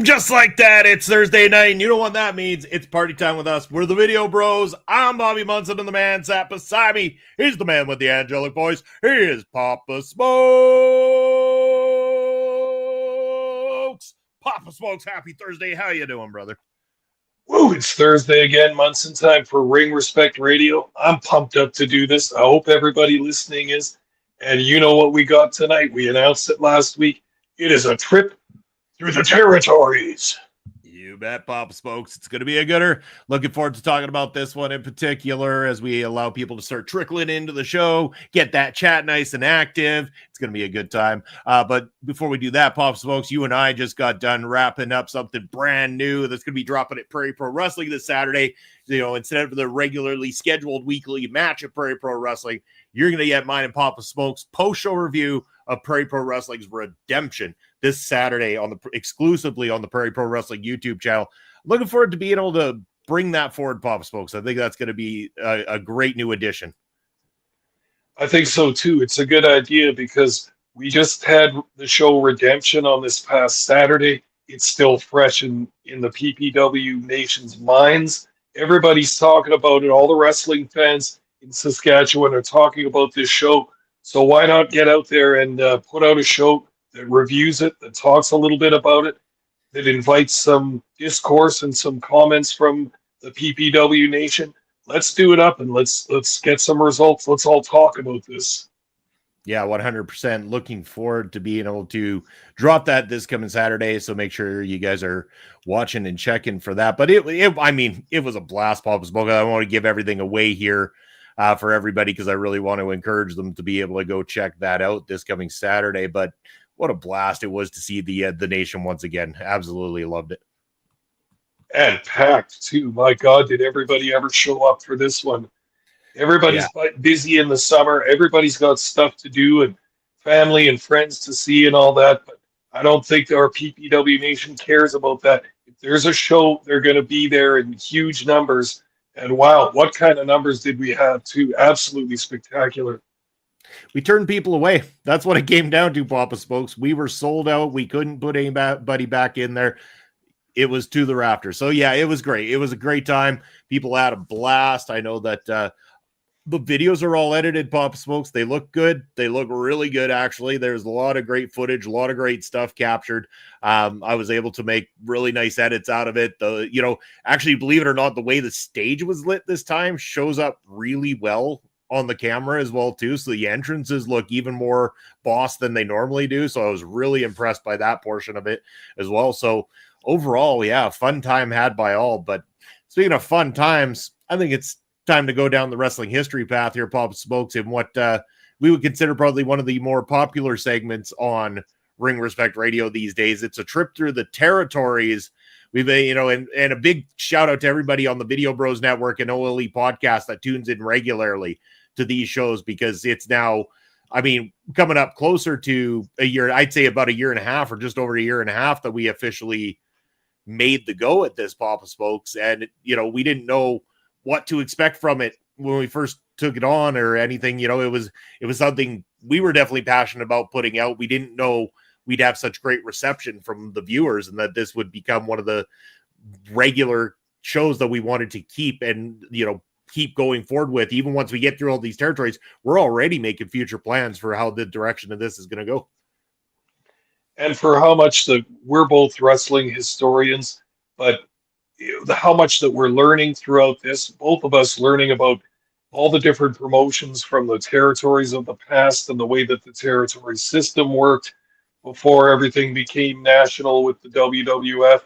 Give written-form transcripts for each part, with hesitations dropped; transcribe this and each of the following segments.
Just like that, it's Thursday night, and you know what that means. It's party time with us. We're the Video Bros. I'm Bobby Munson, and the man sat beside me. He's the man with the angelic voice. He is Papa Smokes. Papa Smokes, happy Thursday. How you doing, brother? Woo, it's Thursday again, Munson time for Ring Respect Radio. I'm pumped up to do this. I hope everybody listening is. And you know what we got tonight. We announced it last week. It is a trip through the territories. You bet, Papa Smokes. It's going to be a gooder. Looking forward to talking about this one in particular as we allow people to start trickling into the show, get that chat nice and active. It's going to be a good time. But before we do that, Papa Smokes, you and I just got done wrapping up something brand new that's going to be dropping at Prairie Pro Wrestling this Saturday. You know, instead of the regularly scheduled weekly match at Prairie Pro Wrestling, you're going to get mine and Papa Smokes post-show review of Prairie Pro Wrestling's Redemption this Saturday exclusively on the Prairie Pro Wrestling YouTube channel. Looking forward to being able to bring that forward, Papa Smokes. I think that's going to be a great new addition. I think so too. It's a good idea because we just had the show Redemption on this past Saturday. It's still fresh in the PPW Nation's minds. Everybody's talking about it. All the wrestling fans in Saskatchewan are talking about this show. So why not get out there and put out a show that reviews it, that talks a little bit about it, that invites some discourse and some comments from the PPW Nation. Let's do it up and let's get some results. Let's all talk about this. Yeah, 100%. Looking forward to being able to drop that this coming Saturday. So make sure you guys are watching and checking for that. But it was a blast, Papa Smoke. I don't want to give everything away here for everybody because I really want to encourage them to be able to go check that out this coming Saturday. But what a blast it was to see the nation once again. Absolutely loved it. And packed too. My God, did everybody ever show up for this one? Everybody's busy in the summer. Everybody's got stuff to do and family and friends to see and all that. But I don't think our PPW Nation cares about that. If there's a show, they're going to be there in huge numbers. And wow, what kind of numbers did we have too? Absolutely spectacular. We turned people away. That's what it came down to, Papa Smokes. We were sold out. We couldn't put anybody back in there. It was to the rafters. So, yeah, it was great. It was a great time. People had a blast. I know that the videos are all edited, Papa Smokes. They look good. They look really good, actually. There's a lot of great footage, a lot of great stuff captured. I was able to make really nice edits out of it. Actually, believe it or not, the way the stage was lit this time shows up really well on the camera as well too, so the entrances look even more boss than they normally do. So I was really impressed by that portion of it as well. So overall, yeah, fun time had by all. But speaking of fun times, I think it's time to go down the wrestling history path here, Papa Smokes, in what we would consider probably one of the more popular segments on Ring Respect Radio these days. It's a trip through the territories. We've been, and a big shout out to everybody on the Video Bros Network and OLE podcast that tunes in regularly to these shows, because it's now, coming up closer to a year. I'd say about a year and a half or just over a year and a half that we officially made the go at this, Papa Smokes. And, we didn't know what to expect from it when we first took it on or anything. It was something we were definitely passionate about putting out. We didn't know we'd have such great reception from the viewers and that this would become one of the regular shows that we wanted to keep and, keep going forward with. Even once we get through all these territories, we're already making future plans for how the direction of this is going to go. And for how much that we're both wrestling historians, but how much that we're learning throughout this, both of us learning about all the different promotions from the territories of the past and the way that the territory system worked before everything became national with the WWF.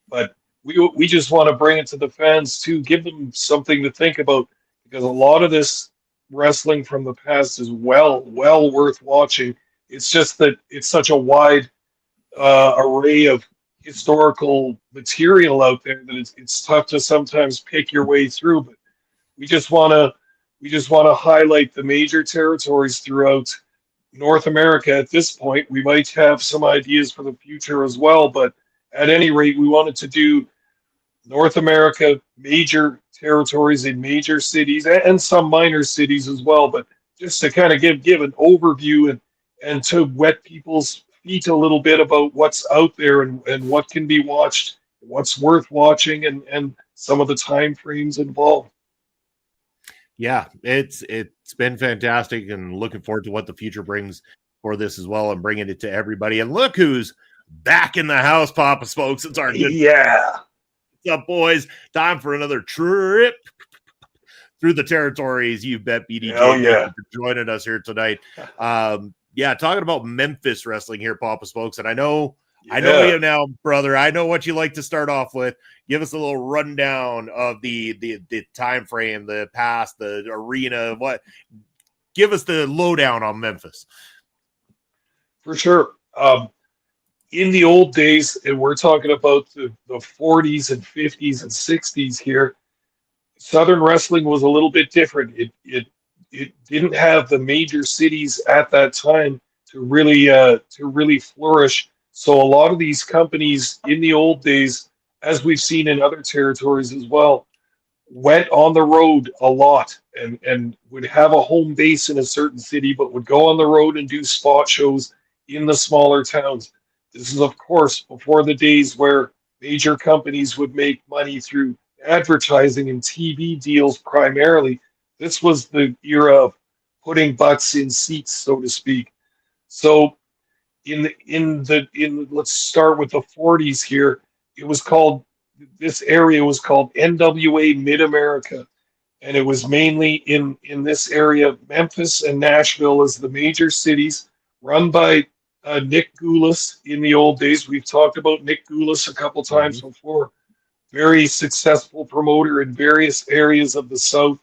But we just want to bring it to the fans to give them something to think about, because a lot of this wrestling from the past is well worth watching. It's just that it's such a wide array of historical material out there that it's tough to sometimes pick your way through. But we just want to highlight the major territories throughout North America at this point. We might have some ideas for the future as well, but at any rate, we wanted to do North America, major territories in major cities and some minor cities as well, but just to kind of give an overview and to whet people's feet a little bit about what's out there and what can be watched, what's worth watching, and some of the time frames involved. Yeah, it's been fantastic, and looking forward to what the future brings for this as well, and bringing it to everybody. And look who's back in the house, Papa Smokes. It's our good What's up, boys? Time for another trip through the territories. You bet, BDJ. Thank you for joining us here tonight. Talking about Memphis wrestling here, Papa Smokes. And I know you now, brother. I know what you like to start off with. Give us a little rundown of the time frame, the past, the arena. Give us the lowdown on Memphis. For sure. In the old days, and we're talking about the 40s and 50s and 60s here, Southern wrestling was a little bit different. It didn't have the major cities at that time to really flourish. So a lot of these companies in the old days, as we've seen in other territories as well, went on the road a lot and would have a home base in a certain city, but would go on the road and do spot shows in the smaller towns. This is, of course, before the days where major companies would make money through advertising and TV deals primarily. This was the era of putting butts in seats, so to speak. So let's start with the 40s here. This area was called NWA Mid-America, and it was mainly in this area, Memphis and Nashville as the major cities, run by Nick Goulas in the old days. We've talked about Nick Goulas a couple times before. Very successful promoter in various areas of the South,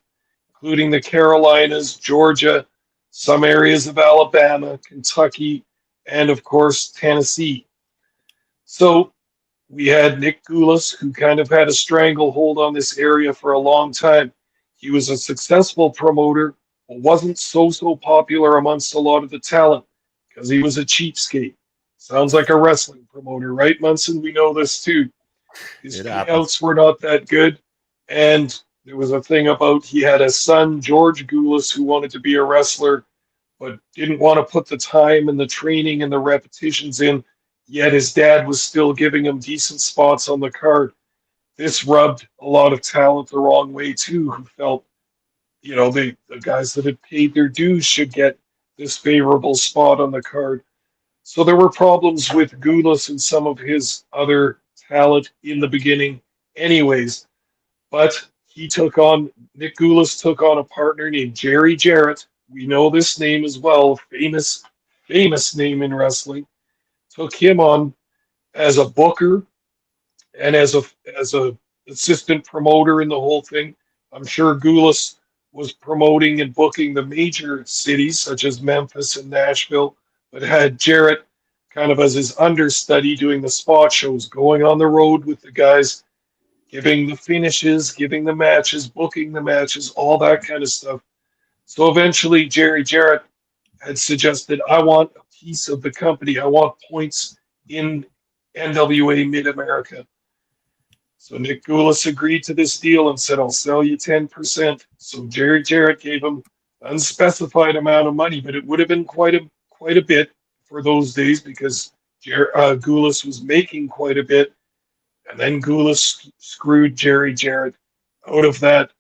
including the Carolinas, Georgia, some areas of Alabama, Kentucky, and of course, Tennessee. So we had Nick Goulas, who kind of had a stranglehold on this area for a long time. He was a successful promoter, but wasn't so popular amongst a lot of the talent because he was a cheapskate. Sounds like a wrestling promoter, right, Munson? We know this too. His payouts were not that good, and there was a thing about he had a son, George Goulas, who wanted to be a wrestler, but didn't want to put the time and the training and the repetitions in, yet his dad was still giving him decent spots on the card. This rubbed a lot of talent the wrong way, too, who felt, the guys that had paid their dues should get this favorable spot on the card. So there were problems with Goulas and some of his other talent in the beginning anyways. But Nick Goulas took on a partner named Jerry Jarrett. We know this name as well, famous name in wrestling. Took him on as a booker and as a assistant promoter in the whole thing. I'm sure Goulas was promoting and booking the major cities such as Memphis and Nashville, but had Jarrett kind of as his understudy doing the spot shows, going on the road with the guys, giving the finishes, giving the matches, booking the matches, all that kind of stuff. So eventually Jerry Jarrett had suggested, I want a piece of the company. I want points in NWA Mid-America. So Nick Goulas agreed to this deal and said, I'll sell you 10%. So Jerry Jarrett gave him an unspecified amount of money, but it would have been quite a bit for those days because Goulas was making quite a bit. And then Goulas screwed Jerry Jarrett out of that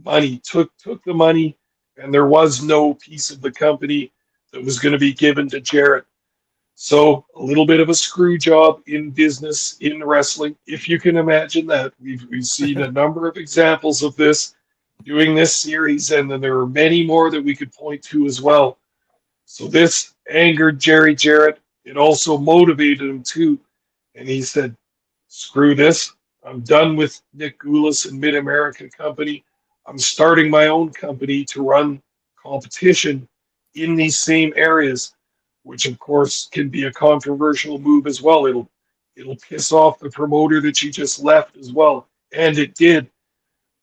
money, took the money, and there was no piece of the company that was going to be given to Jarrett. So a little bit of a screw job in business, in wrestling, if you can imagine that. We've seen a number of examples of this doing this series, and then there are many more that we could point to as well. So this angered Jerry Jarrett. It also motivated him too. And he said, screw this. I'm done with Nick Goulas and Mid-America Company. I'm starting my own company to run competition in these same areas, which of course can be a controversial move as well. It'll piss off the promoter that you just left as well. And it did.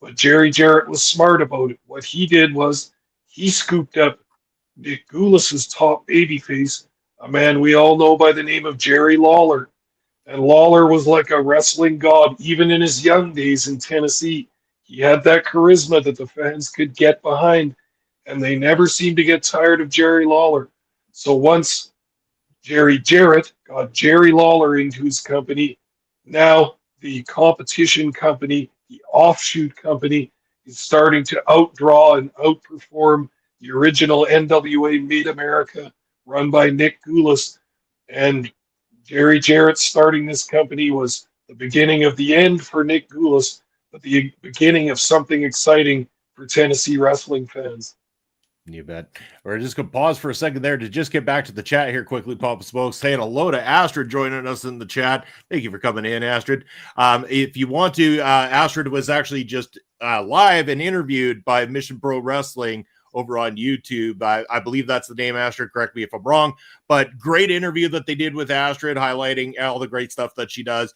But Jerry Jarrett was smart about it. What he did was he scooped up Nick Goulas's top babyface, a man we all know by the name of Jerry Lawler. And Lawler was like a wrestling god, even in his young days in Tennessee. He had that charisma that the fans could get behind, and they never seemed to get tired of Jerry Lawler. So once Jerry Jarrett got Jerry Lawler into his company. Now the competition company, the offshoot company, is starting to outdraw and outperform the original NWA Mid America run by Nick Goulas. And Jerry Jarrett starting this company was the beginning of the end for Nick Goulas, but the beginning of something exciting for Tennessee wrestling fans. You bet. We're just going to pause for a second there to just get back to the chat here quickly. Papa Smokes saying hello to Astrid joining us in the chat. Thank you for coming in, Astrid. If you want to, Astrid was actually just live and interviewed by Mission Pro Wrestling over on YouTube. I believe that's the name, Astrid. Correct me if I'm wrong, but great interview that they did with Astrid, highlighting all the great stuff that she does.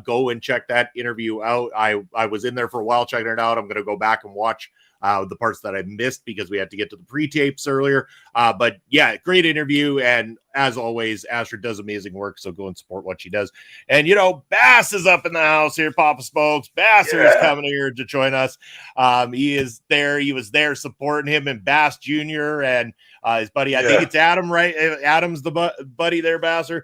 Go and check that interview out. I was in there for a while checking it out. I'm going to go back and watch the parts that I missed because we had to get to the pre-tapes earlier. But yeah, great interview. And as always, Astrid does amazing work. So go and support what she does. And, Bass is up in the house here, Papa Smokes. Basser is coming here to join us. He is there. He was there supporting him and Bass Jr. and his buddy. I think it's Adam, right? Adam's the buddy there, Basser.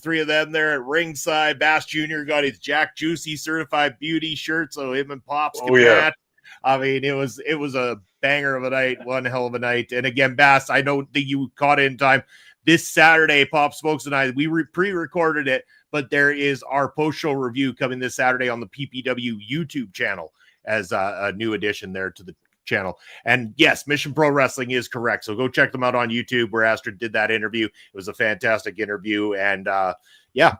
Three of them there at ringside. Bass Jr. got his Jack Juicy Certified Beauty shirt. So him and Pops can match. I mean, it was a banger of a night, one hell of a night. And again, Bass, I know that you caught it in time. This Saturday, Pop Smokes and I, we pre-recorded it, but there is our post-show review coming this Saturday on the PPW YouTube channel as a new addition there to the channel. And yes, Mission Pro Wrestling is correct. So go check them out on YouTube where Astrid did that interview. It was a fantastic interview. And yeah,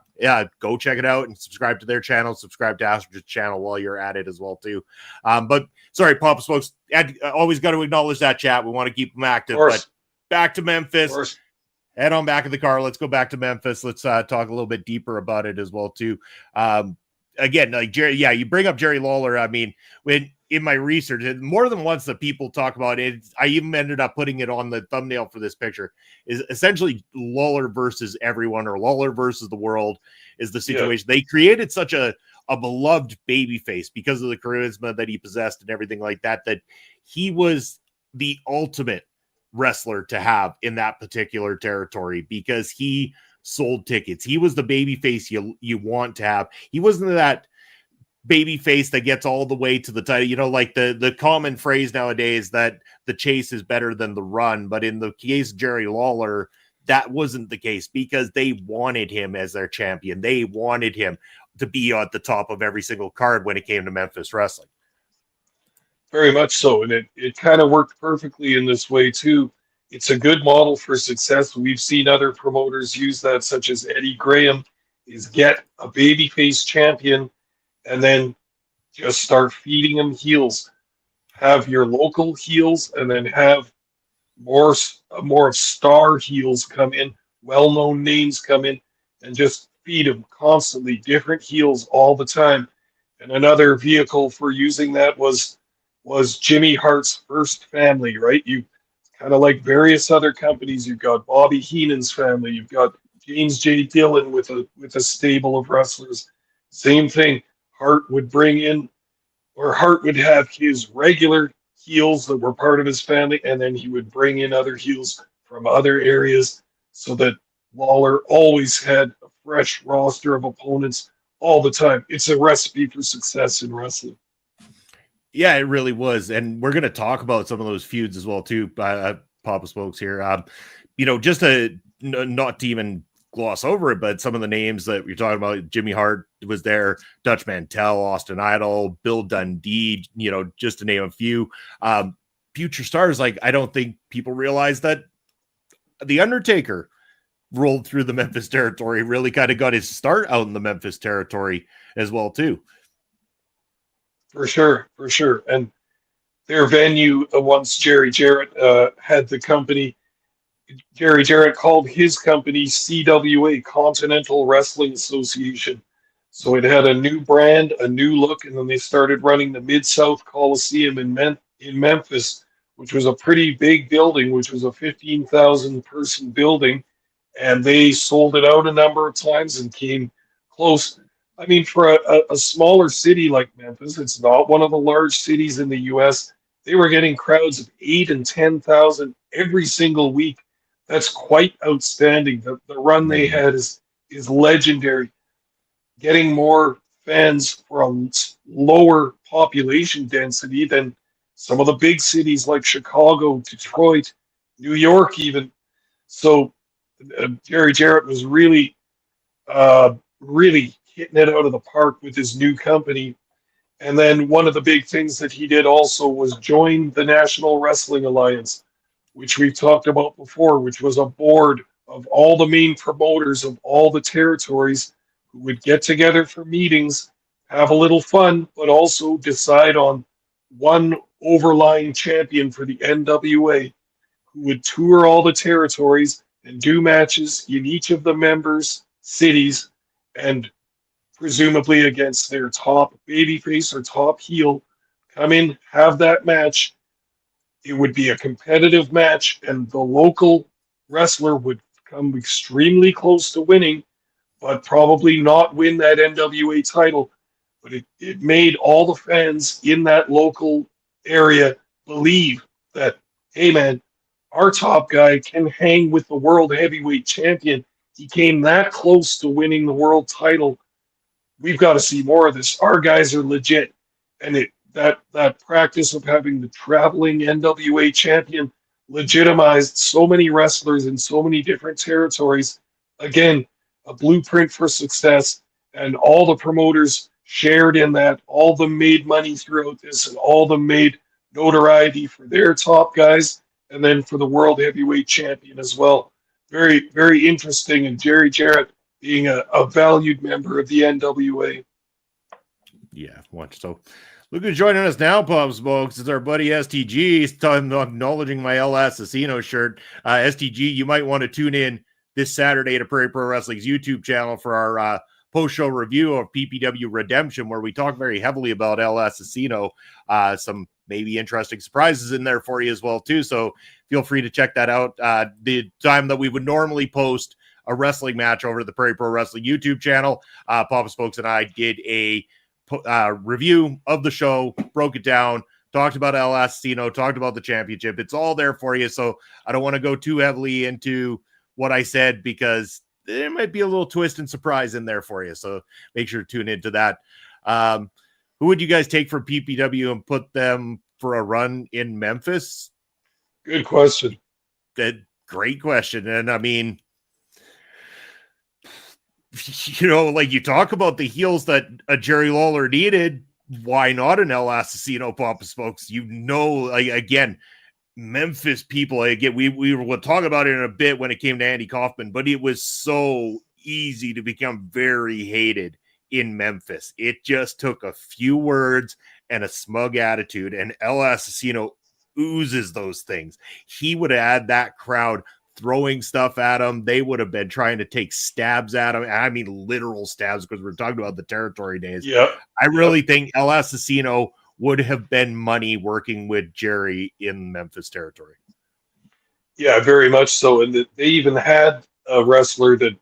go check it out and subscribe to their channel, subscribe to Astrid's channel while you're at it as well too. But sorry, Papa Smokes, always got to acknowledge that chat. We want to keep them active, but back to Memphis. Head on back in the car. Let's go back to Memphis. Let's talk a little bit deeper about it as well too. Again, like Jerry, you bring up Jerry Lawler. I mean, when in my research, more than once that people talk about it, I even ended up putting it on the thumbnail for this picture, is essentially Lawler versus everyone, or Lawler versus the world is the situation. Yeah. They created such a beloved babyface because of the charisma that he possessed and everything like that, that he was the ultimate wrestler to have in that particular territory because he sold tickets. He was the babyface you want to have. He wasn't that baby face that gets all the way to the title, like the common phrase nowadays that the chase is better than the run. But in the case of Jerry Lawler, that wasn't the case because they wanted him as their champion. They wanted him to be at the top of every single card when it came to Memphis Wrestling. Very much so. And it kind of worked perfectly in this way too. It's a good model for success. We've seen other promoters use that, such as Eddie Graham, is get a babyface champion and then just start feeding them heels. Have your local heels and then have more of star heels come in, well-known names come in, and just feed them constantly, different heels all the time. And another vehicle for using that was Jimmy Hart's first family, right? You kind of like various other companies. You've got Bobby Heenan's family. You've got James J. Dillon with a stable of wrestlers. Same thing. Hart would bring in, or Hart would have his regular heels that were part of his family, and then he would bring in other heels from other areas so that Lawler always had a fresh roster of opponents all the time. It's a recipe for success in wrestling. Yeah, it really was. And we're going to talk about some of those feuds as well, too, Papa Smokes here. Just to not to even gloss over it, but some of the names that you're talking about, Jimmy Hart was there, Dutch Mantel, Austin Idol, Bill Dundee, just to name a few. Future stars, like, I don't think people realize that The Undertaker rolled through the Memphis territory, really kind of got his start out in the Memphis territory as well, too. For sure. And their venue, once Jerry Jarrett had the company, Jerry Jarrett called his company CWA, Continental Wrestling Association. So it had a new brand, a new look, and then they started running the Mid-South Coliseum in Memphis, which was a pretty big building, which was a 15,000-person building, and they sold it out a number of times and came close. I mean, for a smaller city like Memphis, it's not one of the large cities in the U.S., they were getting crowds of 8,000 and 10,000 every single week. That's quite outstanding. The run they Mhm. had is legendary. Getting more fans for a lower population density than some of the big cities like Chicago, Detroit, New York, even. So Jerry Jarrett was really hitting it out of the park with his new company. And then one of the big things that he did also was join the National Wrestling Alliance, which we've talked about before, which was a board of all the main promoters of all the territories who would get together for meetings, have a little fun, but also decide on one overlying champion for the NWA who would tour all the territories and do matches in each of the members' cities and presumably against their top babyface or top heel, come in, have that match. It would be a competitive match, and the local wrestler would come extremely close to winning, but probably not win that NWA title. But it made all the fans in that local area believe that, hey man, our top guy can hang with the world heavyweight champion. He came that close to winning the world title. We've got to see more of this. Our guys are legit. And that practice of having the traveling NWA champion legitimized so many wrestlers in so many different territories. Again, a blueprint for success, and all the promoters shared in that. All of them made money throughout this, and all of them made notoriety for their top guys, and then for the world heavyweight champion as well. Very, very interesting. And Jerry Jarrett being a valued member of the NWA. Yeah, watch. So look who's joining us now, Pop Smokes. It's our buddy STG. He's acknowledging my El Assassino shirt. STG, you might want to tune in this Saturday to Prairie Pro Wrestling's YouTube channel for our post-show review of PPW Redemption, where we talk very heavily about El Assassino. Some maybe interesting surprises in there for you as well, too. So feel free to check that out. The time that we would normally post a wrestling match over the Prairie Pro Wrestling YouTube channel, Papa Spokes and I did a review of the show, broke it down, talked about El Assassino, talked about the championship. It's all there for you. So I don't want to go too heavily into what I said because there might be a little twist and surprise in there for you. So make sure to tune into that. Who would you guys take for PPW and put them for a run in Memphis? Good question. Great question. And I mean, you know, like you talk about the heels that a Jerry Lawler needed. Why not an El Assassino, Papa Spokes? You know, like, again, Memphis people, again, we will talk about it in a bit when it came to Andy Kaufman, but it was so easy to become very hated in Memphis. It just took a few words and a smug attitude, and El Assassino oozes those things. He would add that crowd throwing stuff at him. They would have been trying to take stabs at him. I mean, literal stabs, because we're talking about the territory days. Yeah. I really think El Assassino would have been money working with Jerry in Memphis territory. Yeah, very much so. And they even had a wrestler that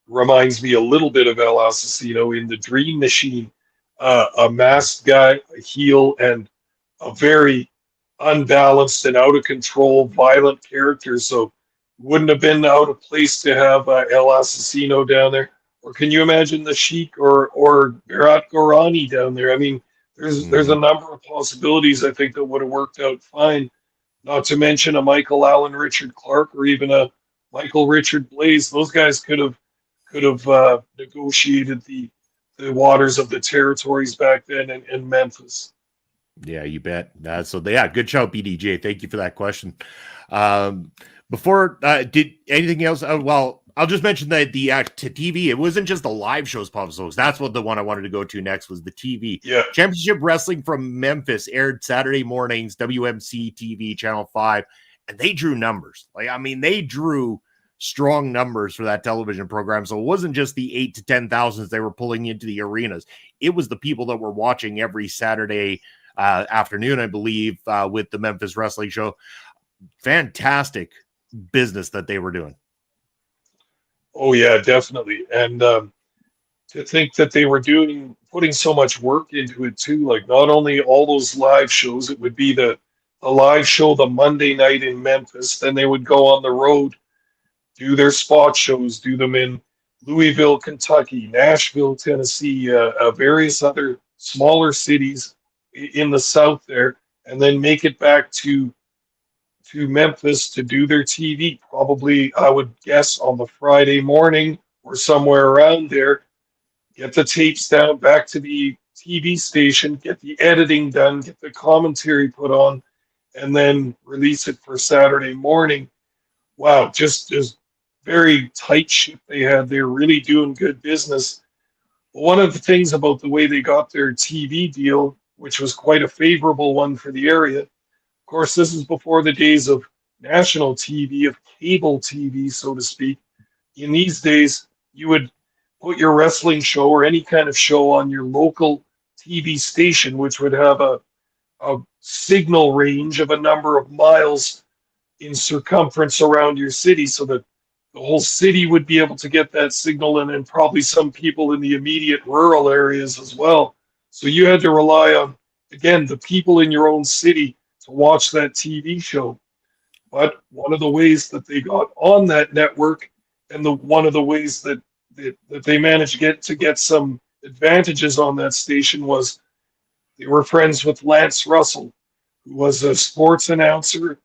reminds me a little bit of El Assassino in the Dream Machine, a masked guy, a heel, and a very unbalanced and out of control, violent character. So wouldn't have been out of place to have El Assassino down there. Or can you imagine the Sheik or Berat Gorani down there? I mean, there's a number of possibilities I think that would have worked out fine. Not to mention a Michael Allen Richard Clark or even a Michael Richard Blaze. Those guys could have negotiated the waters of the territories back then in Memphis. Yeah, you bet. Good shout, BDJ. Thank you for that question. Before did anything else? Well, I'll just mention that the to TV, it wasn't just the live shows, Pop Souls. That's what the one I wanted to go to next was the TV. Yeah. Championship Wrestling from Memphis aired Saturday mornings, WMC TV, Channel 5, and they drew numbers. Like, I mean, they drew strong numbers for that television program. So it wasn't just the 8 to 10,000s they were pulling into the arenas. It was the people that were watching every Saturday afternoon, I believe, with the Memphis Wrestling Show. Fantastic business that they were doing. Oh yeah, definitely. And to think that they were putting so much work into it too, like not only all those live shows, it would be the live show the Monday night in Memphis, then they would go on the road do their spot shows, do them in Louisville, Kentucky, Nashville, Tennessee, various other smaller cities in the South there, and then make it back to Memphis to do their TV, probably, I would guess, on the Friday morning or somewhere around there. Get the tapes down back to the TV station, get the editing done, get the commentary put on, and then release it for Saturday morning. Wow, just very tight ship they had. They're really doing good business. One of the things about the way they got their TV deal, which was quite a favorable one for the area, of course, this is before the days of national TV, of cable TV, so to speak. In these days, you would put your wrestling show or any kind of show on your local TV station, which would have a signal range of a number of miles in circumference around your city, so that the whole city would be able to get that signal, and then probably some people in the immediate rural areas as well. So you had to rely on, again, the people in your own city to watch that TV show. But one of the ways that they got on that network, and one of the ways that they managed to get some advantages on that station, was they were friends with Lance Russell, who was a sports announcer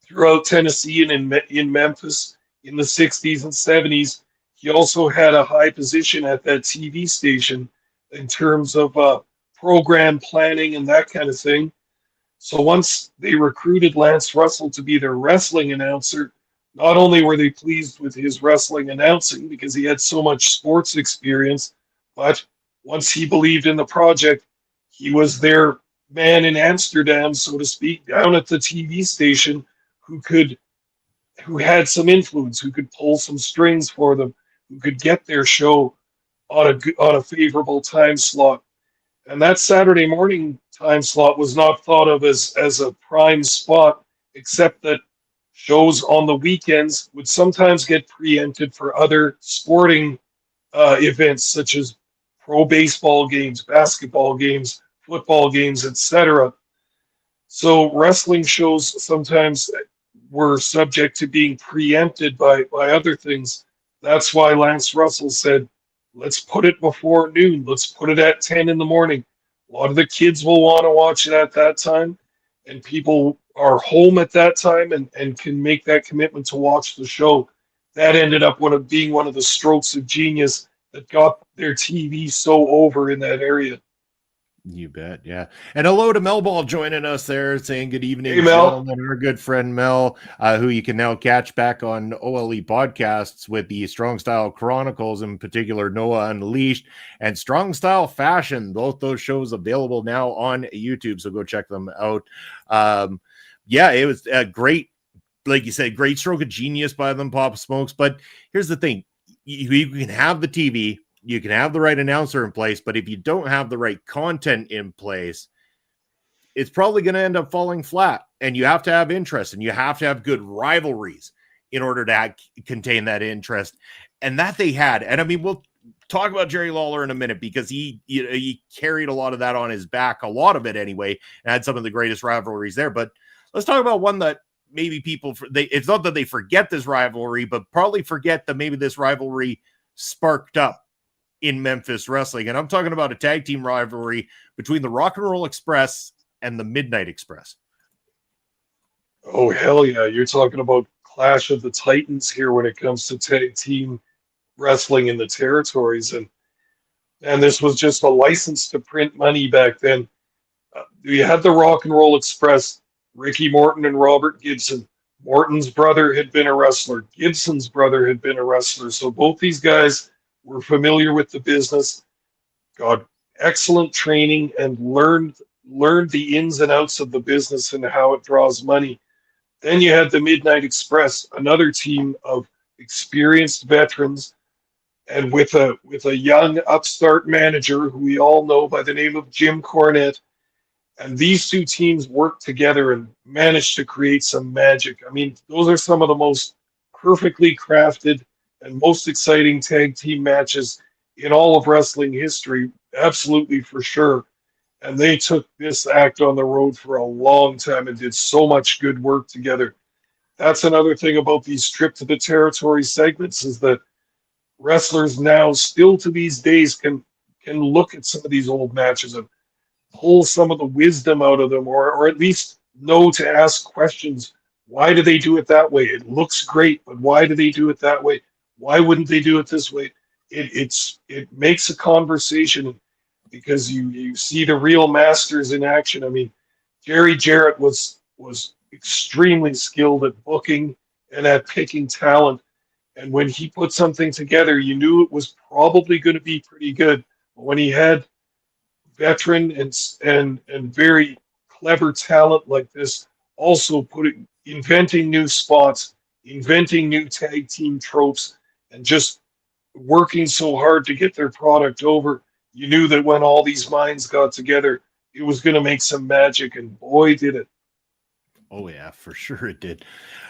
throughout Tennessee and in Memphis in the 60s and 70s. He also had a high position at that TV station in terms of program planning and that kind of thing. So once they recruited Lance Russell to be their wrestling announcer, not only were they pleased with his wrestling announcing because he had so much sports experience, but once he believed in the project, he was their man in Amsterdam, so to speak, down at the TV station, who had some influence, who could pull some strings for them, who could get their show on a favorable time slot. And that Saturday morning time slot was not thought of as a prime spot, except that shows on the weekends would sometimes get preempted for other sporting events, such as pro baseball games, basketball games, football games, etc. So wrestling shows sometimes were subject to being preempted by other things. That's why Lance Russell said, let's put it before noon. Let's put it at 10 in the morning. A lot of the kids will want to watch it at that time, and people are home at that time and can make that commitment to watch the show. That ended up being one of the strokes of genius that got their TV so over in that area. You bet, yeah. And hello to Mel Ball joining us there, saying good evening, hey, Mel. Gentlemen. Our good friend Mel, who you can now catch back on OLE podcasts with the Strong Style Chronicles, in particular Noah Unleashed and Strong Style Fashion. Both those shows available now on YouTube, so go check them out. Yeah, it was a great, like you said, great stroke of genius by them, Pop Smokes. But here's the thing: you can have the TV. You can have the right announcer in place, but if you don't have the right content in place, it's probably going to end up falling flat. And you have to have interest, and you have to have good rivalries in order to contain that interest. And that they had. And I mean, we'll talk about Jerry Lawler in a minute, because he carried a lot of that on his back, a lot of it anyway, and had some of the greatest rivalries there. But let's talk about one that maybe it's not that they forget this rivalry, but probably forget that maybe this rivalry sparked up in Memphis Wrestling. And I'm talking about a tag team rivalry between the Rock and Roll Express and the Midnight Express. Oh, hell yeah. You're talking about Clash of the Titans here when it comes to tag team wrestling in the territories. And this was just a license to print money back then. You had the Rock and Roll Express, Ricky Morton and Robert Gibson. Morton's brother had been a wrestler. Gibson's brother had been a wrestler. So both these guys were familiar with the business, got excellent training, and learned the ins and outs of the business and how it draws money. Then you had the Midnight Express, another team of experienced veterans, and with a young upstart manager who we all know by the name of Jim Cornette. And these two teams worked together and managed to create some magic. I mean, those are some of the most perfectly crafted and most exciting tag team matches in all of wrestling history, absolutely for sure. And they took this act on the road for a long time and did so much good work together. that's another thing about these trip to the territory segments is that wrestlers now still to these days can look at some of these old matches and pull some of the wisdom out of them, or at least know to ask questions. Why do they do it that way? It looks great, but why do they do it that way? Why wouldn't they do it this way? It makes a conversation because you see the real masters in action. I mean, Jerry Jarrett was extremely skilled at booking and at picking talent. And when he put something together, you knew it was probably going to be pretty good. But when he had veteran and very clever talent like this, also inventing new spots, inventing new tag team tropes, and just working so hard to get their product over, you knew that when all these minds got together, it was going to make some magic, and boy, did it. Oh yeah, for sure it did.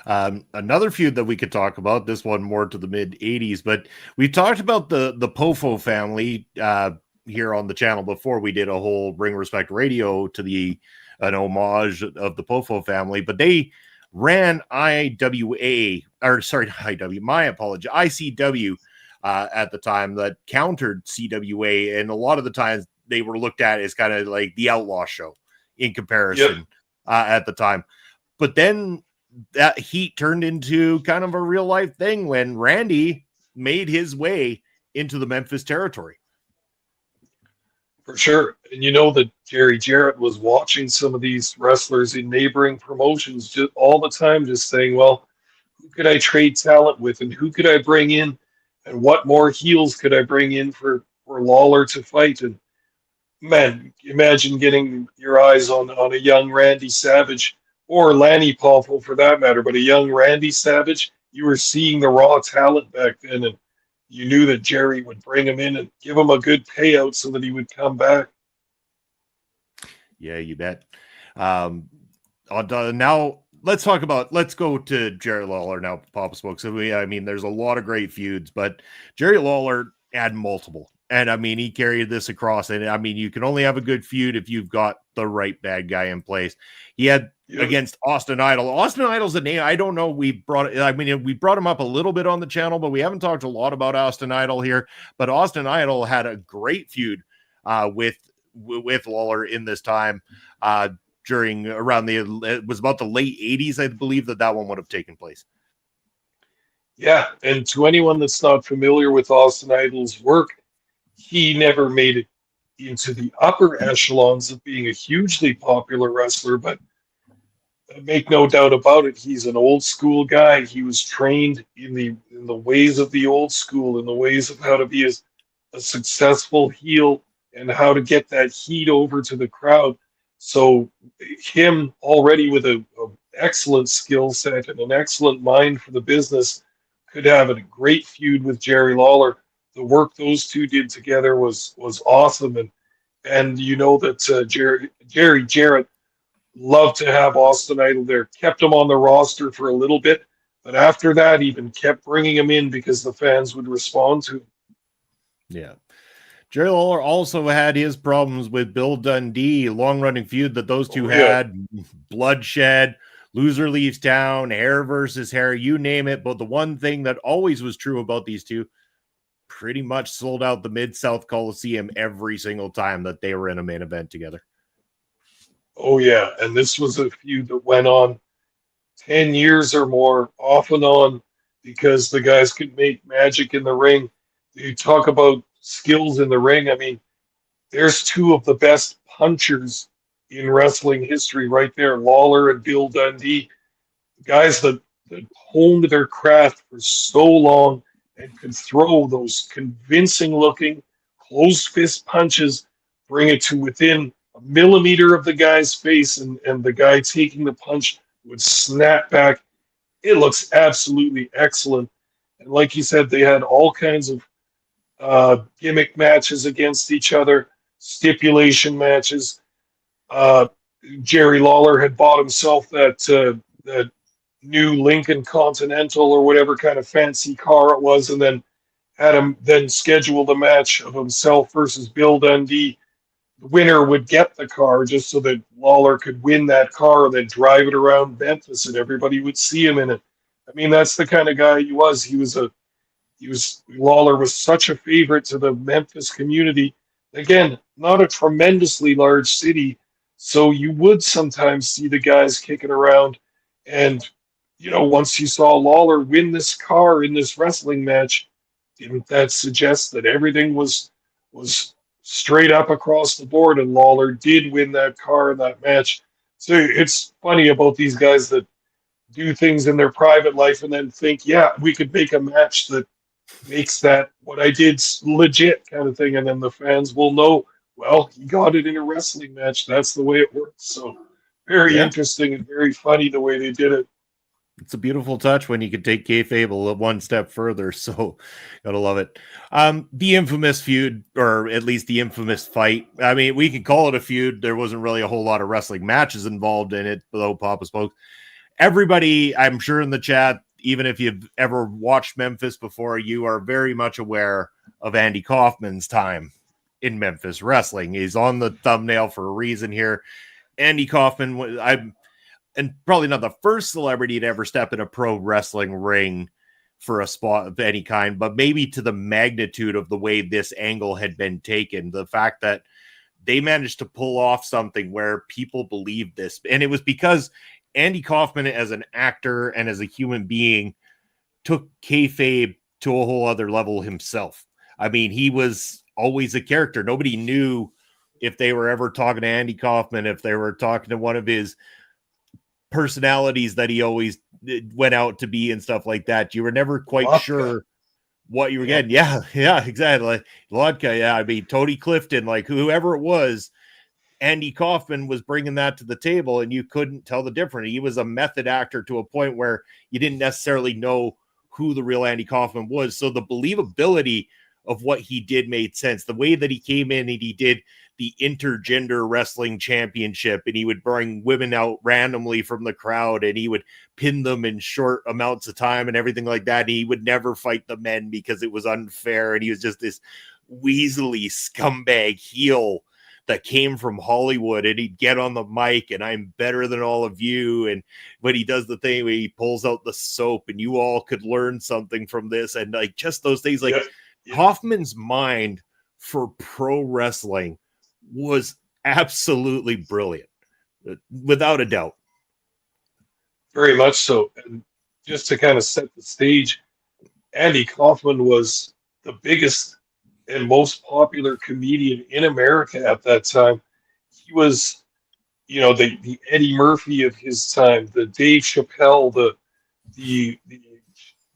Another feud that we could talk about, this one more to the mid 80s, but we talked about the Pofo family here on the channel before. We did a whole Ring Respect Radio to an homage of the Pofo family, but they ran IWA, or sorry, IW, my apology, ICW at the time that countered CWA, and a lot of the times they were looked at as kind of like the outlaw show in comparison. Yep. At the time. But then that heat turned into kind of a real life thing when Randy made his way into the Memphis territory. For sure. And you know that Jerry Jarrett was watching some of these wrestlers in neighboring promotions just all the time, just saying, well, who could I trade talent with, and who could I bring in, and what more heels could I bring in for Lawler to fight? And man, imagine getting your eyes on a young Randy Savage, or Lanny Poffo for that matter, but a young Randy Savage. You were seeing the raw talent back then, and you knew that Jerry would bring him in and give him a good payout so that he would come back. Yeah, you bet. Now let's go to Jerry Lawler now, Papa Smoke. So I mean, there's a lot of great feuds, but Jerry Lawler had multiple. And I mean, he carried this across. And I mean, you can only have a good feud if you've got the right bad guy in place. He had against Austin Idol. Austin Idol's a name I don't know. We brought him up a little bit on the channel, but we haven't talked a lot about Austin Idol here. But Austin Idol had a great feud with Lawler in this time during around it was about the late 80s, I believe that one would have taken place. Yeah, and to anyone that's not familiar with Austin Idol's work, he never made it into the upper echelons of being a hugely popular wrestler, but make no doubt about it, he's an old school guy. He was trained in the ways of the old school, in the ways of how to be a successful heel and how to get that heat over to the crowd. So him already with an excellent skill set and an excellent mind for the business could have a great feud with Jerry Lawler. The work those two did together was awesome, and you know that Jerry Jarrett loved to have Austin Idol there. Kept him on the roster for a little bit, but after that, even kept bringing him in because the fans would respond to him. Yeah. Jerry Lawler also had his problems with Bill Dundee, long-running feud that those two had, bloodshed, loser leaves town, hair versus hair, you name it. But the one thing that always was true about these two, pretty much sold out the Mid-South Coliseum every single time that they were in a main event together. Oh, yeah. And this was a feud that went on 10 years or more, off and on, because the guys could make magic in the ring. You talk about skills in the ring. I mean, there's two of the best punchers in wrestling history right there, Lawler and Bill Dundee. Guys that honed their craft for so long and could throw those convincing-looking closed fist punches, bring it to within a millimeter of the guy's face, and the guy taking the punch would snap back. It looks absolutely excellent. And like you said, they had all kinds of gimmick matches against each other, stipulation matches. Jerry Lawler had bought himself that new Lincoln Continental or whatever kind of fancy car it was, and then had him then scheduled a match of himself versus Bill Dundee the winner would get the car just so that Lawler could win that car and then drive it around Memphis and everybody would see him in it. I mean, that's the kind of guy he was. Lawler was such a favorite to the Memphis community. Again, not a tremendously large city, so you would sometimes see the guys kicking around. And, once you saw Lawler win this car in this wrestling match, didn't that suggest that everything was straight up across the board and Lawler did win that car in that match? So it's funny about these guys that do things in their private life and then think, yeah, we could make a match that makes that what I did legit kind of thing. And then the fans will know, well, he got it in a wrestling match. That's the way it works. So very interesting and very funny the way they did it. It's a beautiful touch when you could take kayfabe one step further. So gotta love it. The infamous feud, or at least the infamous fight. I mean, we could call it a feud. There wasn't really a whole lot of wrestling matches involved in it, though Papa spoke. Everybody, I'm sure in the chat, even if you've ever watched Memphis before, you are very much aware of Andy Kaufman's time in Memphis wrestling. He's on the thumbnail for a reason here. Andy Kaufman, and probably not the first celebrity to ever step in a pro wrestling ring for a spot of any kind, but maybe to the magnitude of the way this angle had been taken. The fact that they managed to pull off something where people believed this. And it was because Andy Kaufman, as an actor and as a human being, took kayfabe to a whole other level himself. I mean, he was always a character. Nobody knew if they were ever talking to Andy Kaufman, if they were talking to one of his personalities that he always went out to be and stuff like that. You were never quite sure what you were getting. Yeah, exactly. Lodka, yeah. I mean, Tony Clifton, like whoever it was, Andy Kaufman was bringing that to the table, and you couldn't tell the difference. He was a method actor to a point where you didn't necessarily know who the real Andy Kaufman was. So the believability of what he did made sense. The way that he came in and he did the intergender wrestling championship, and he would bring women out randomly from the crowd, and he would pin them in short amounts of time and everything like that. And he would never fight the men because it was unfair. And he was just this weaselly scumbag heel that came from Hollywood, and he'd get on the mic and I'm better than all of you. And when he does the thing where he pulls out the soap and you all could learn something from this. And like just those things, like Kaufman's mind for pro wrestling was absolutely brilliant, without a doubt. Very much so. And just to kind of set the stage, Andy Kaufman was the biggest and most popular comedian in America at that time. He was, the Eddie Murphy of his time, the Dave Chappelle, the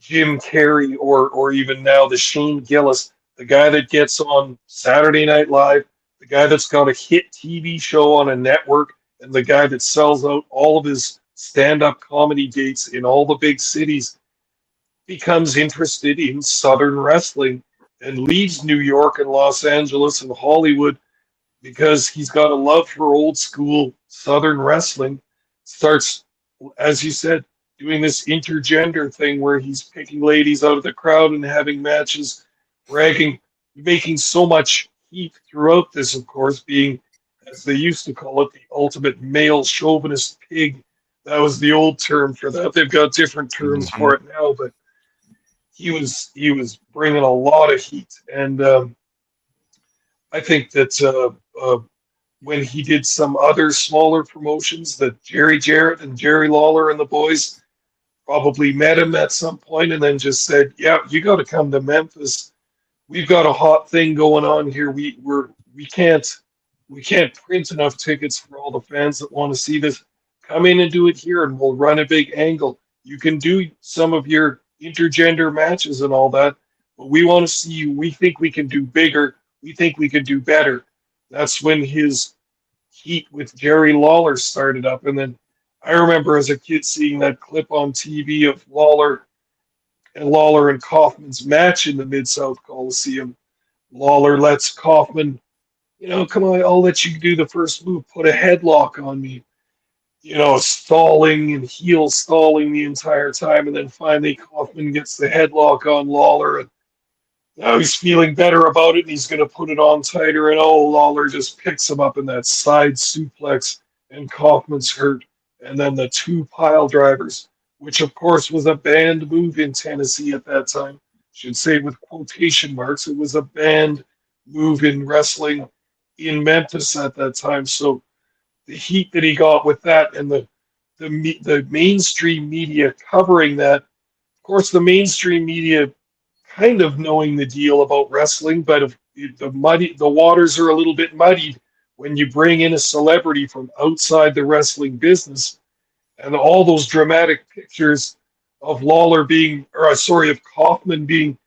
Jim Carrey, or even now the Shane Gillis, the guy that gets on Saturday Night Live, the guy that's got a hit TV show on a network, and the guy that sells out all of his stand-up comedy dates in all the big cities, becomes interested in Southern wrestling and leaves New York and Los Angeles and Hollywood because he's got a love for old school Southern wrestling. Starts, as you said, doing this intergender thing where he's picking ladies out of the crowd and having matches, bragging, making so much heat throughout this, of course, being, as they used to call it, the ultimate male chauvinist pig. That was the old term for that. They've got different terms for it now, but he was bringing a lot of heat. And I think that when he did some other smaller promotions, that Jerry Jarrett and Jerry Lawler and the boys probably met him at some point and then just said, yeah, you got to come to Memphis. We've got a hot thing going on here. We can't print enough tickets for all the fans that want to see this. Come in and do it here, and we'll run a big angle. You can do some of your intergender matches and all that, but we want to see you. We think we can do bigger. We think we can do better. That's when his heat with Jerry Lawler started up. And then I remember as a kid seeing that clip on TV of Lawler and Kaufman's match in the Mid-South Coliseum. Lawler lets Kaufman, come on, I'll let you do the first move, put a headlock on me. Stalling and heel stalling the entire time. And then finally Kaufman gets the headlock on Lawler. And now he's feeling better about it, and he's going to put it on tighter. And Lawler just picks him up in that side suplex, and Kaufman's hurt. And then the two pile drivers, which of course was a banned move in Tennessee at that time. Should say with quotation marks, it was a banned move in wrestling in Memphis at that time. So the heat that he got with that, and the mainstream media covering that. Of course, the mainstream media kind of knowing the deal about wrestling, but if the waters are a little bit muddied when you bring in a celebrity from outside the wrestling business, and all those dramatic pictures of of Kaufman being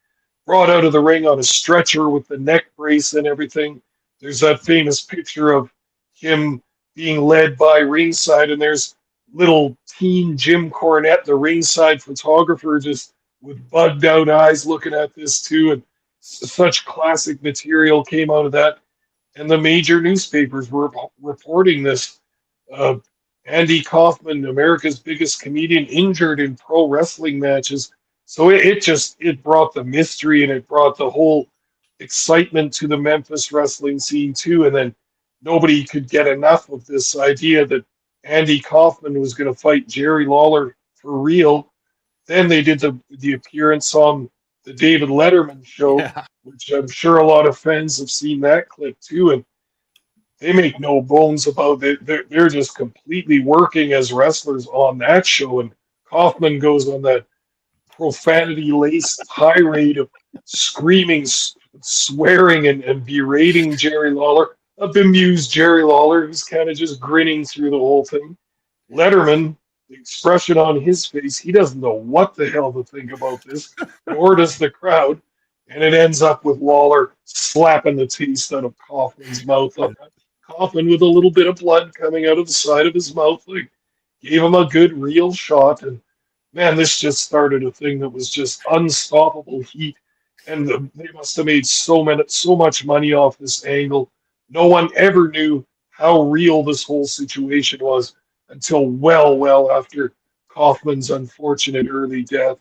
brought out of the ring on a stretcher with the neck brace and everything. There's that famous picture of him being led by ringside, and there's little teen Jim Cornette, the ringside photographer, just with bugged out eyes looking at this too. And such classic material came out of that. And the major newspapers were reporting this. Andy Kaufman, America's biggest comedian, injured in pro wrestling matches. So it brought the mystery, and it brought the whole excitement to the Memphis wrestling scene too. And then nobody could get enough of this idea that Andy Kaufman was going to fight Jerry Lawler for real. Then they did the appearance on the David Letterman show, which I'm sure a lot of fans have seen that clip too. And they make no bones about it. They're just completely working as wrestlers on that show. And Kaufman goes on that profanity-laced tirade of screaming, swearing, and berating Jerry Lawler. A bemused Jerry Lawler who's kind of just grinning through the whole thing. Letterman, the expression on his face, he doesn't know what the hell to think about this, nor does the crowd. And it ends up with Lawler slapping the taste out of Kaufman's mouth. Kaufman with a little bit of blood coming out of the side of his mouth. Like, gave him a good real shot. And man, this just started a thing that was just unstoppable heat. And they must have made so much money off this angle. No one ever knew how real this whole situation was until well after Kaufman's unfortunate early death.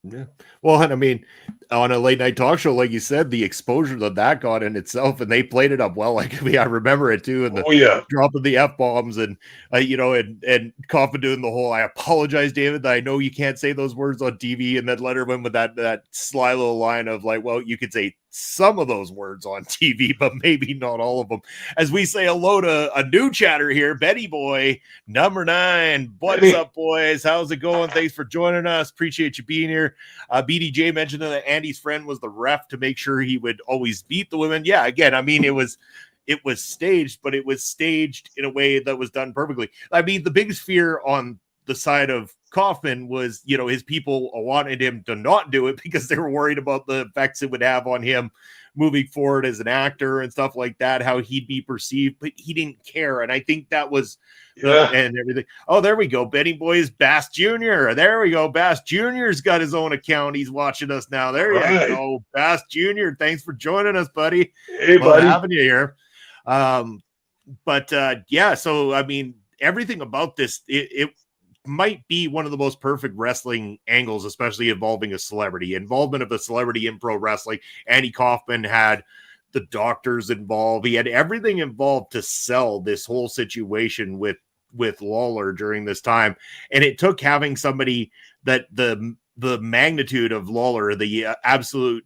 Yeah. Well, and I mean, on a late night talk show, like you said, the exposure that got in itself, and they played it up well. Like, I mean, I remember it too, and the drop of the F-bombs, and and Kaufman doing the whole, I apologize, David, I know you can't say those words on TV, and then Letterman with that sly little line of like, well, you could say some of those words on TV, but maybe not all of them. As we say hello to a new chatter here, Betty Boy, number 9. What's up, boys? How's it going? Thanks for joining us. Appreciate you being here. BDJ mentioned that Andy's friend was the ref to make sure he would always beat the women. Yeah, again, I mean, it was staged, but it was staged in a way that was done perfectly. I mean, the biggest fear on the side of Kaufman was, his people wanted him to not do it because they were worried about the effects it would have on him moving forward as an actor and stuff like that, how he'd be perceived, but he didn't care. And I think that was and everything. Oh, there we go. Benny Boy's Bass Jr. There we go. Bass Jr.'s got his own account. He's watching us now. There you go. Bass Jr. Thanks for joining us, buddy. Hey, buddy. Having you here. So I mean, everything about this, it might be one of the most perfect wrestling angles, especially involving a celebrity. Involvement of a celebrity in pro wrestling. Andy Kaufman had the doctors involved. He had everything involved to sell this whole situation with Lawler during this time. And it took having somebody that the magnitude of Lawler, the absolute,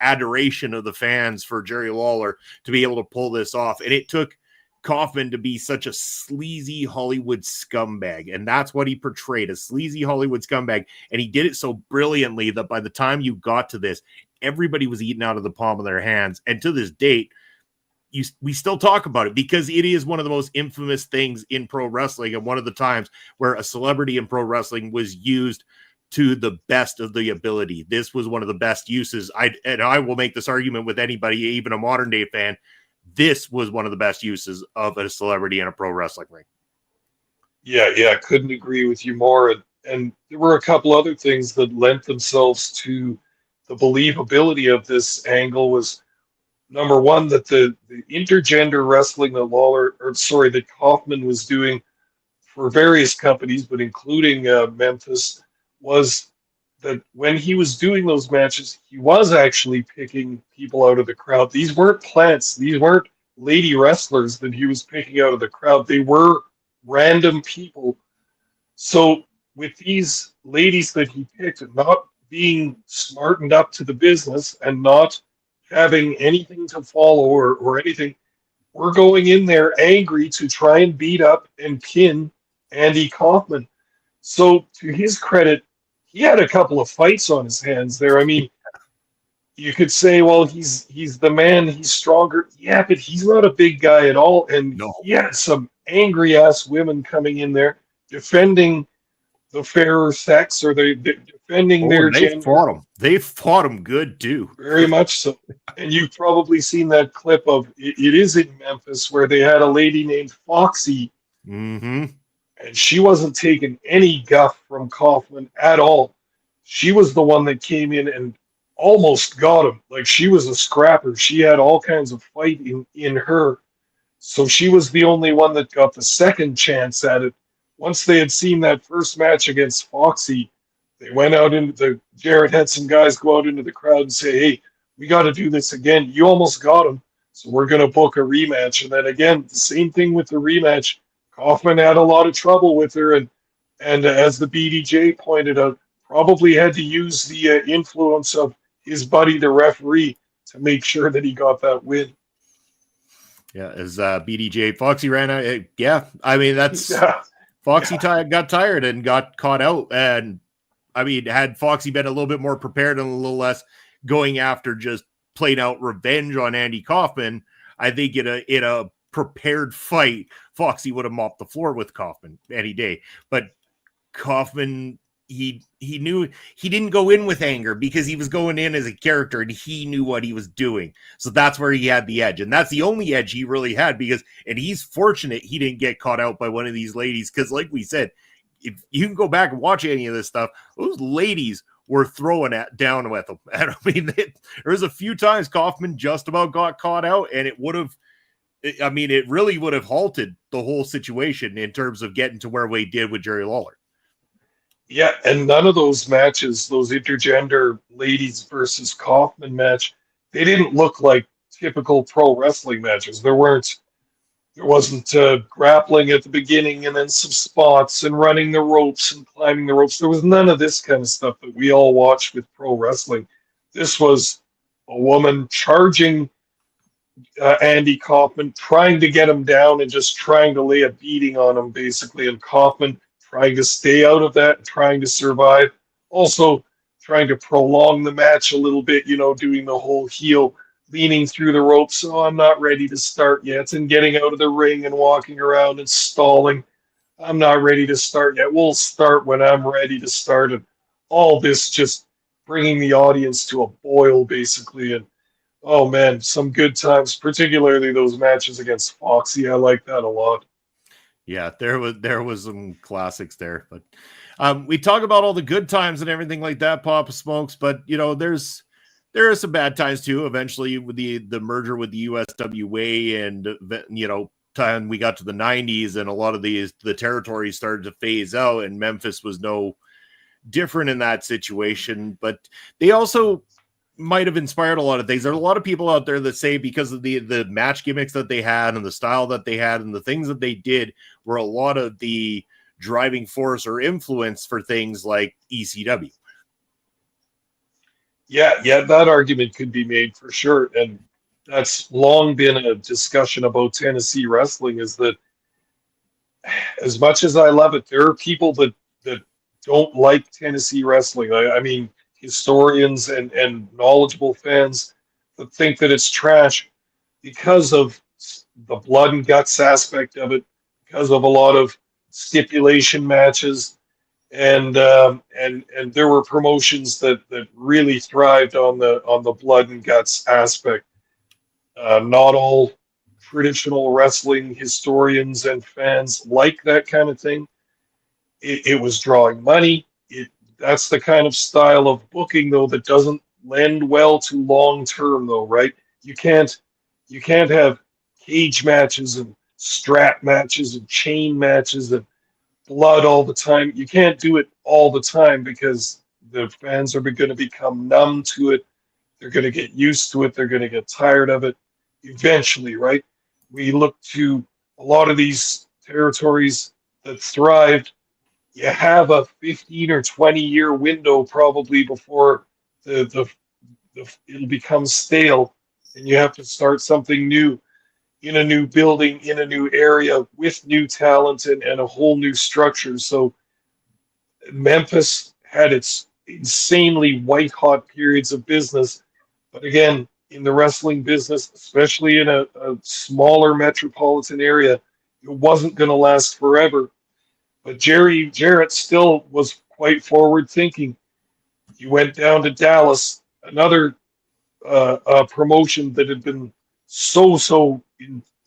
adoration of the fans for Jerry Lawler to be able to pull this off. And it took Kaufman to be such a sleazy Hollywood scumbag, and that's what he portrayed, a sleazy Hollywood scumbag, and he did it so brilliantly that by the time you got to this, everybody was eating out of the palm of their hands. And to this date, we still talk about it because it is one of the most infamous things in pro wrestling, and one of the times where a celebrity in pro wrestling was used to the best of the ability. This was one of the best uses. I will make this argument with anybody, even a modern day fan. This was one of the best uses of a celebrity in a pro wrestling ring. Yeah, couldn't agree with you more. And there were a couple other things that lent themselves to the believability of this angle. Was number one, that the intergender wrestling that Kaufman was doing for various companies, but including Memphis, was that when he was doing those matches, he was actually picking people out of the crowd. These weren't plants. These weren't lady wrestlers that he was picking out of the crowd. They were random people. So with these ladies that he picked, not being smartened up to the business and not having anything to follow or anything, we're going in there angry to try and beat up and pin Andy Kaufman. So to his credit, he had a couple of fights on his hands there. I mean, you could say, well, he's the man, he's stronger. Yeah, but he's not a big guy at all. And No. he had some angry ass women coming in there defending the fairer sex, or they defending their they gender. fought him. They fought him good too. Very much so. And you've probably seen that clip of it is in Memphis where they had a lady named Foxy, Mm-hmm. and she wasn't taking any guff from Kaufman at all. She was the one that came in and almost got him. Like, she was a scrapper. She had all kinds of fight in her. So she was the only one that got the second chance at it. Once they had seen that first match against Foxy, they went out into Jarrett had some guys go out into the crowd and say, hey, we got to do this again. You almost got him, so we're going to book a rematch. And then again, the same thing with the rematch. Kaufman had a lot of trouble with her, and as the BDJ pointed out, probably had to use the influence of his buddy, the referee, to make sure that he got that win. Yeah, as BDJ Foxy ran out. Yeah, I mean, that's Foxy got tired and got caught out. And I mean, had Foxy been a little bit more prepared and a little less going after just plain out revenge on Andy Kaufman, I think in a prepared fight, Foxy would have mopped the floor with Kaufman any day. But Kaufman, he knew he didn't go in with anger because he was going in as a character and he knew what he was doing. So that's where he had the edge. And that's the only edge he really had and he's fortunate he didn't get caught out by one of these ladies. Because like we said, if you can go back and watch any of this stuff, those ladies were throwing down with him. And I mean, there was a few times Kaufman just about got caught out, and it really would have halted the whole situation in terms of getting to where we did with Jerry Lawler. Yeah, and none of those matches, those intergender ladies versus Kaufman match, they didn't look like typical pro wrestling matches. There wasn't grappling at the beginning and then some spots and running the ropes and climbing the ropes. There was none of this kind of stuff that we all watch with pro wrestling. This was a woman charging Andy Kaufman, trying to get him down and just trying to lay a beating on him, basically. And Kaufman trying to stay out of that, trying to survive. Also trying to prolong the match a little bit, doing the whole heel leaning through the ropes. Oh, I'm not ready to start yet. And getting out of the ring and walking around and stalling. I'm not ready to start yet. We'll start when I'm ready to start. And all this just bringing the audience to a boil, basically. And oh man, some good times, particularly those matches against Foxy. I like that a lot. Yeah, there was some classics there, but we talk about all the good times and everything like that, Papa Smokes, but there are some bad times too. Eventually, with the merger with the USWA, and time we got to the 90s, and a lot of the territories started to phase out, and Memphis was no different in that situation. But they also might have inspired a lot of things. There are a lot of people out there that say because of the match gimmicks that they had and the style that they had and the things that they did were a lot of the driving force or influence for things like ECW. Yeah, that argument could be made for sure. And that's long been a discussion about Tennessee wrestling, is that as much as I love it, there are people that don't like Tennessee wrestling. I mean, historians and knowledgeable fans that think that it's trash because of the blood and guts aspect of it, because of a lot of stipulation matches, and there were promotions that really thrived on the blood and guts aspect. Not all traditional wrestling historians and fans like that kind of thing. It was drawing money. That's the kind of style of booking, though, that doesn't lend well to long term, though, right? You can't have cage matches and strap matches and chain matches and blood all the time. You can't do it all the time because The fans are going to become numb to it. They're going to get used to it. They're going to get tired of it eventually, right? We look to a lot of these territories that thrived. You have a 15 or 20-year window probably before it'll become stale, and you have to start something new in a new building, in a new area with new talent and a whole new structure. So Memphis had its insanely white hot periods of business. But again, in the wrestling business, especially in a smaller metropolitan area, it wasn't going to last forever. But Jerry Jarrett still was quite forward thinking. He went down to Dallas, another promotion that had been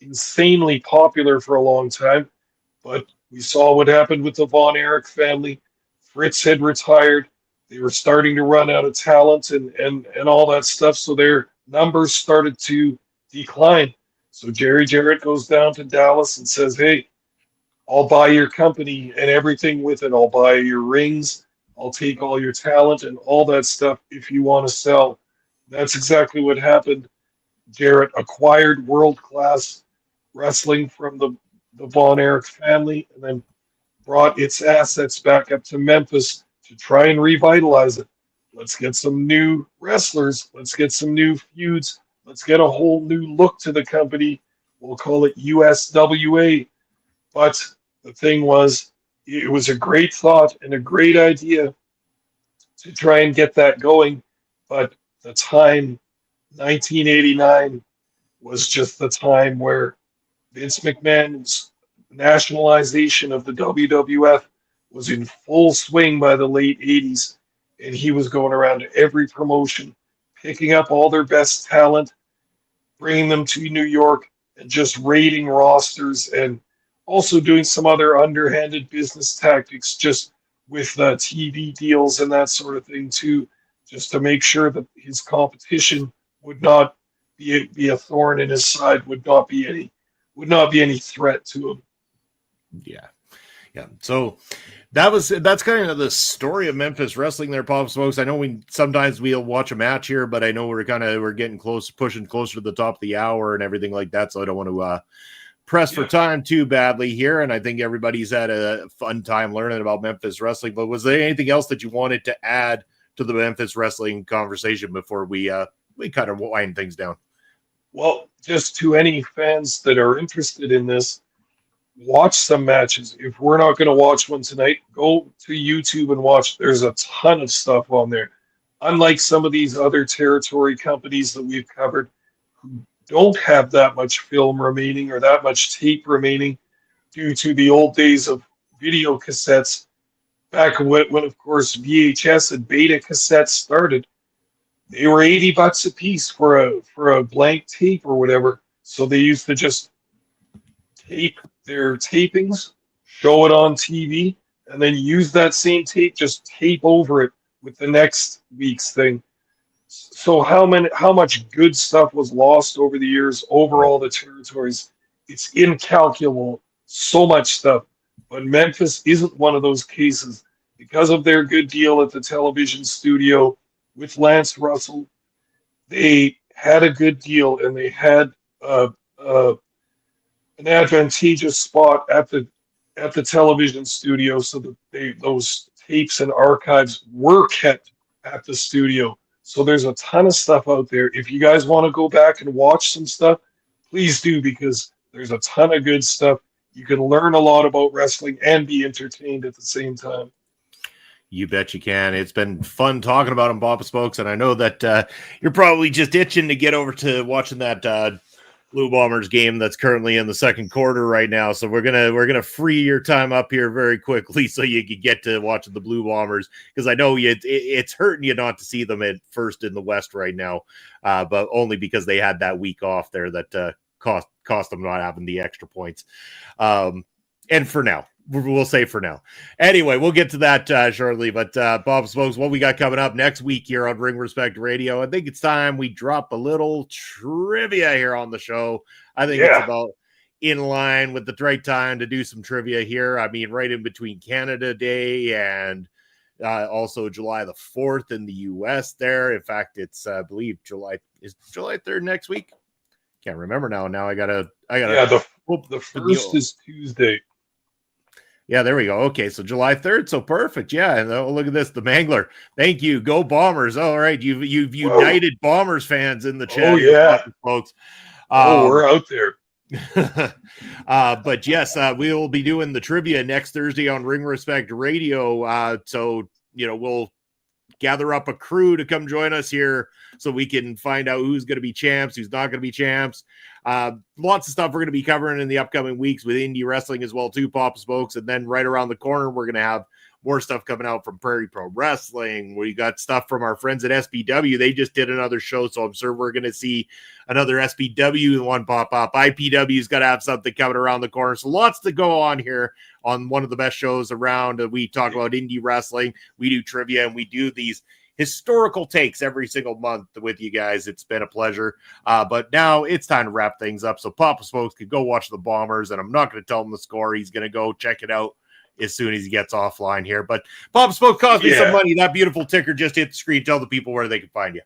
insanely popular for a long time. But we saw what happened with the Von Erich family. Fritz had retired. They were starting to run out of talent and all that stuff. So their numbers started to decline. So Jerry Jarrett goes down to Dallas and says, hey, I'll buy your company and everything with it. I'll buy your rings. I'll take all your talent and all that stuff if you want to sell. That's exactly what happened. Jarrett acquired world-class wrestling from the Von Erich family and then brought its assets back up to Memphis to try and revitalize it. Let's get some new wrestlers. Let's get some new feuds. Let's get a whole new look to the company. We'll call it USWA. But the thing was, it was a great thought and a great idea to try and get that going. But the time, 1989, was just the time where Vince McMahon's nationalization of the WWF was in full swing by the late 80s. And he was going around to every promotion, picking up all their best talent, bringing them to New York, and just raiding rosters and also doing some other underhanded business tactics just with TV deals and that sort of thing too, just to make sure that his competition would not be a thorn in his side, would not be any threat to him. Yeah. So that's kind of the story of Memphis Wrestling there, Pop Smokes. I know we'll watch a match here, but I know we're getting close, pushing closer to the top of the hour and everything like that. So I don't want to press for time too badly here. And I think everybody's had a fun time learning about Memphis Wrestling. But was there anything else that you wanted to add to the Memphis Wrestling conversation before we kind of wind things down? Well, just to any fans that are interested in this, watch some matches. If we're not going to watch one tonight, go to YouTube and watch. There's a ton of stuff on there. Unlike some of these other territory companies that we've covered who don't have that much film remaining or that much tape remaining due to the old days of video cassettes, back when of course VHS and beta cassettes started, they were $80 a piece for a blank tape or whatever. So they used to just tape their tapings, show it on TV, and then use that same tape, just tape over it with the next week's thing. So how much good stuff was lost over the years, over all the territories? It's incalculable. So much stuff. But Memphis isn't one of those cases. Because of their good deal at the television studio with Lance Russell, they had a good deal and they had an advantageous spot at the television studio, so that those tapes and archives were kept at the studio. So there's a ton of stuff out there. If you guys want to go back and watch some stuff, please do, because there's a ton of good stuff. You can learn a lot about wrestling and be entertained at the same time. You bet you can. It's been fun talking about them, Papa Smokes, and I know that you're probably just itching to get over to watching that Blue Bombers game that's currently in the second quarter right now. So we're gonna free your time up here very quickly so you can get to watching the Blue Bombers, because I know it's hurting you not to see them at first in the West right now, but only because they had that week off there that cost them not having the extra points. And for now, we'll say for now. Anyway, we'll get to that shortly. But Bob Smokes, what we got coming up next week here on Ring Respect Radio? I think it's time we drop a little trivia here on the show. I think it's about in line with the right time to do some trivia here. I mean, right in between Canada Day and Also July the 4th in the US there. In fact, it's I believe July 3rd next week. Can't remember now. Now I gotta the first is Tuesday. Yeah, there we go. Okay, so July 3rd. So perfect. Yeah, and look at this, the Mangler. Thank you. Go Bombers. All right, you've united Bombers fans in the chat. Oh yeah, folks. We're out there. But yes, we will be doing the trivia next Thursday on Ring Respect Radio. So we'll gather up a crew to come join us here so we can find out who's going to be champs, who's not going to be champs. Lots of stuff we're going to be covering in the upcoming weeks with indie wrestling as well too, Papa Smokes. And then right around the corner, we're going to have more stuff coming out from Prairie Pro Wrestling. We got stuff from our friends at SBW. They just did another show, so I'm sure we're going to see another SBW one pop up. IPW's got to have something coming around the corner. So lots to go on here on one of the best shows around. We talk about indie wrestling, we do trivia, and we do these historical takes every single month with you guys. It's been a pleasure. But now it's time to wrap things up. So Papa Smokes could go watch the Bombers, and I'm not going to tell him the score. He's going to go check it out as soon as he gets offline here. But Papa Smoke cost me some money. That beautiful ticker just hit the screen. Tell the people where they can find you.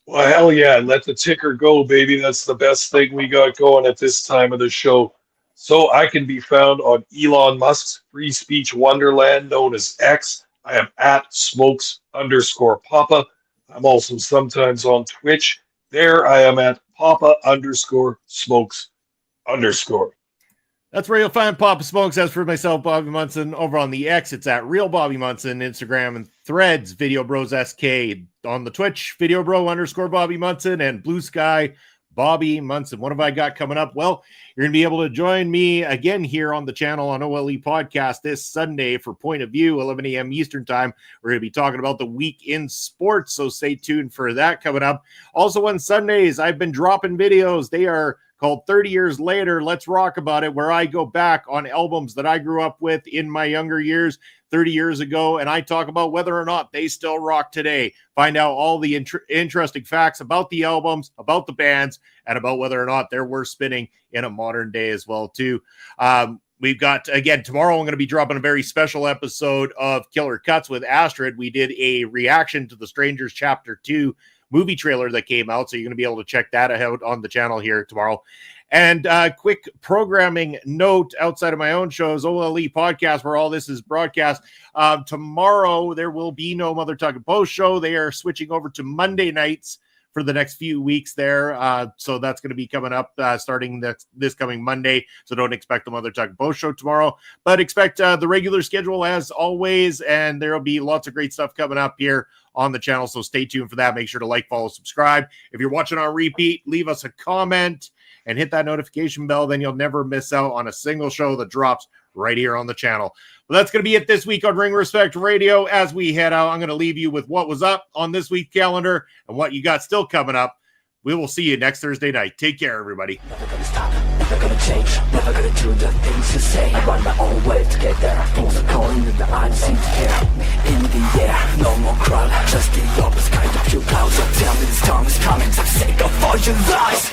Well, hell yeah. Let the ticker go, baby. That's the best thing we got going at this time of the show. So I can be found on Elon Musk's free speech wonderland known as X. I am at smokes_papa. I'm also sometimes on Twitch. There I am at papa_smokes_. That's where you'll find Papa Smokes. As for myself, Bobby Munson, over on the X, it's at Real Bobby Munson, Instagram and Threads, Video Bros SK. On the Twitch, Video Bro _Bobby Munson, and Blue Sky, Bobby Munson. What have I got coming up? Well, you're going to be able to join me again here on the channel on OLE Podcast this Sunday for Point of View, 11 a.m. Eastern Time. We're going to be talking about the week in sports, so stay tuned for that coming up. Also on Sundays, I've been dropping videos. They are called 30 Years Later, Let's Rock About It, where I go back on albums that I grew up with in my younger years 30 years ago, and I talk about whether or not they still rock today. Find out all the interesting facts about the albums, about the bands, and about whether or not they're worth spinning in a modern day as well, too. We've got, again, tomorrow I'm going to be dropping a very special episode of Killer Cuts with Astrid. We did a reaction to The Strangers Chapter 2 movie trailer that came out, so you're going to be able to check that out on the channel here tomorrow. And quick programming note outside of my own shows, OLE Podcast, where all this is broadcast. Tomorrow there will be no Mother Talking Post show. They are switching over to Monday nights for the next few weeks there. So that's going to be coming up starting this coming Monday. So don't expect the Mother Talking Post show tomorrow, but expect the regular schedule as always. And there will be lots of great stuff coming up here on the channel. So stay tuned for that. Make sure to like, follow, subscribe. If you're watching on repeat, leave us a comment and hit that notification bell. Then you'll never miss out on a single show that drops right here on the channel. Well, that's going to be it this week on Ring Respect Radio. As we head out, I'm going to leave you with what was up on this week's calendar and what you got still coming up. We will see you next Thursday night. Take care, everybody. Never gonna stop, never gonna change, never gonna do the things you say. I run my own way to get there. Things are calling and I don't seem to care. In the air, no more crowd, just the opposite kind of few clouds. So tell me this time is coming, for the sake of all your lies.